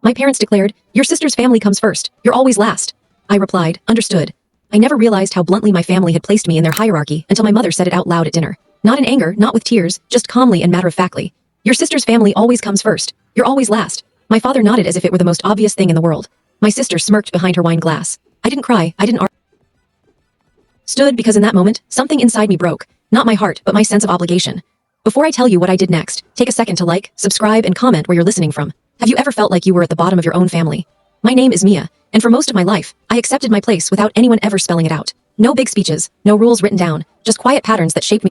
My parents declared, "Your sister's family comes first. You're always last." I replied, "Understood." I never realized how bluntly my family had placed me in their hierarchy until my mother said it out loud at dinner. Not in anger, not with tears, just calmly and matter-of-factly. "Your sister's family always comes first. You're always last." My father nodded as if it were the most obvious thing in the world. My sister smirked behind her wine glass. I didn't cry, I didn't stood because in that moment, something inside me broke. Not my heart, but my sense of obligation. Before I tell you what I did next, take a second to like, subscribe, and comment where you're listening from. Have you ever felt like you were at the bottom of your own family? My name is Mia, and for most of my life, I accepted my place without anyone ever spelling it out. No big speeches, no rules written down, just quiet patterns that shaped me.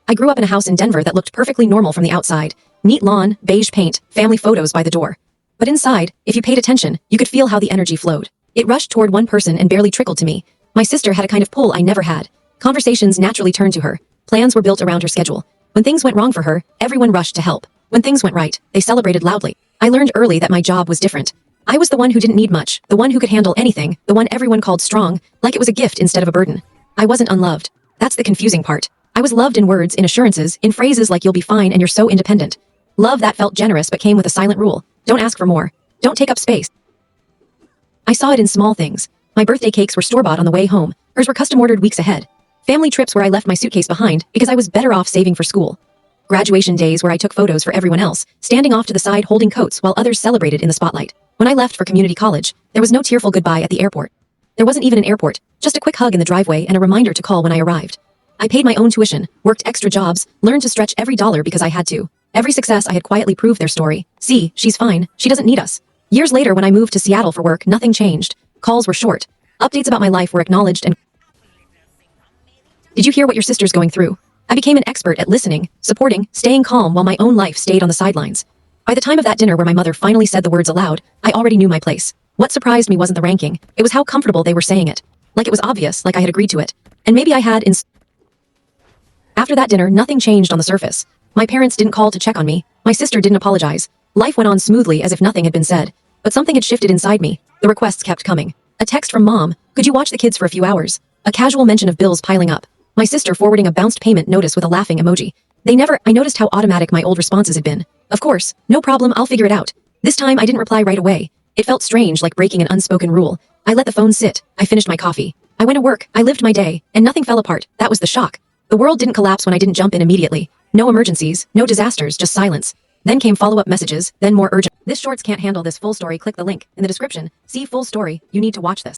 I grew up in a house in Denver that looked perfectly normal from the outside. Neat lawn, beige paint, family photos by the door. But inside, if you paid attention, you could feel how the energy flowed. It rushed toward one person and barely trickled to me. My sister had a kind of pull I never had. Conversations naturally turned to her. Plans were built around her schedule. When things went wrong for her, everyone rushed to help. When things went right, they celebrated loudly. I learned early that my job was different. I was the one who didn't need much, the one who could handle anything, the one everyone called strong, like it was a gift instead of a burden. I wasn't unloved. That's the confusing part. I was loved in words, in assurances, in phrases like "you'll be fine" and "you're so independent." Love that felt generous but came with a silent rule. Don't ask for more. Don't take up space. I saw it in small things. My birthday cakes were store-bought on the way home. Hers were custom-ordered weeks ahead. Family trips where I left my suitcase behind because I was better off saving for school. Graduation days where I took photos for everyone else, standing off to the side holding coats while others celebrated in the spotlight. When I left for community college, there was no tearful goodbye at the airport. There wasn't even an airport, just a quick hug in the driveway and a reminder to call when I arrived. I paid my own tuition, worked extra jobs, learned to stretch every dollar because I had to. Every success I had quietly proved their story. "See, she's fine, she doesn't need us." Years later when I moved to Seattle for work, nothing changed. Calls were short. Updates about my life were acknowledged and... Did you hear what your sister's going through? I became an expert at listening, supporting, staying calm while my own life stayed on the sidelines. By the time of that dinner where my mother finally said the words aloud, I already knew my place. What surprised me wasn't the ranking, it was how comfortable they were saying it. Like it was obvious, like I had agreed to it. And maybe I had After that dinner, nothing changed on the surface. My parents didn't call to check on me. My sister didn't apologize. Life went on smoothly as if nothing had been said. But something had shifted inside me. The requests kept coming. A text from mom, "Could you watch the kids for a few hours?" A casual mention of bills piling up. My sister forwarding a bounced payment notice with a laughing emoji. I noticed how automatic my old responses had been. "Of course, no problem, I'll figure it out." This time I didn't reply right away. It felt strange, like breaking an unspoken rule. I let the phone sit. I finished my coffee. I went to work, I lived my day, and nothing fell apart. That was the shock. The world didn't collapse when I didn't jump in immediately. No emergencies, no disasters, just silence. Then came follow-up messages, then more urgent. This shorts can't handle this full story. Click the link in the description. See full story. You need to watch this.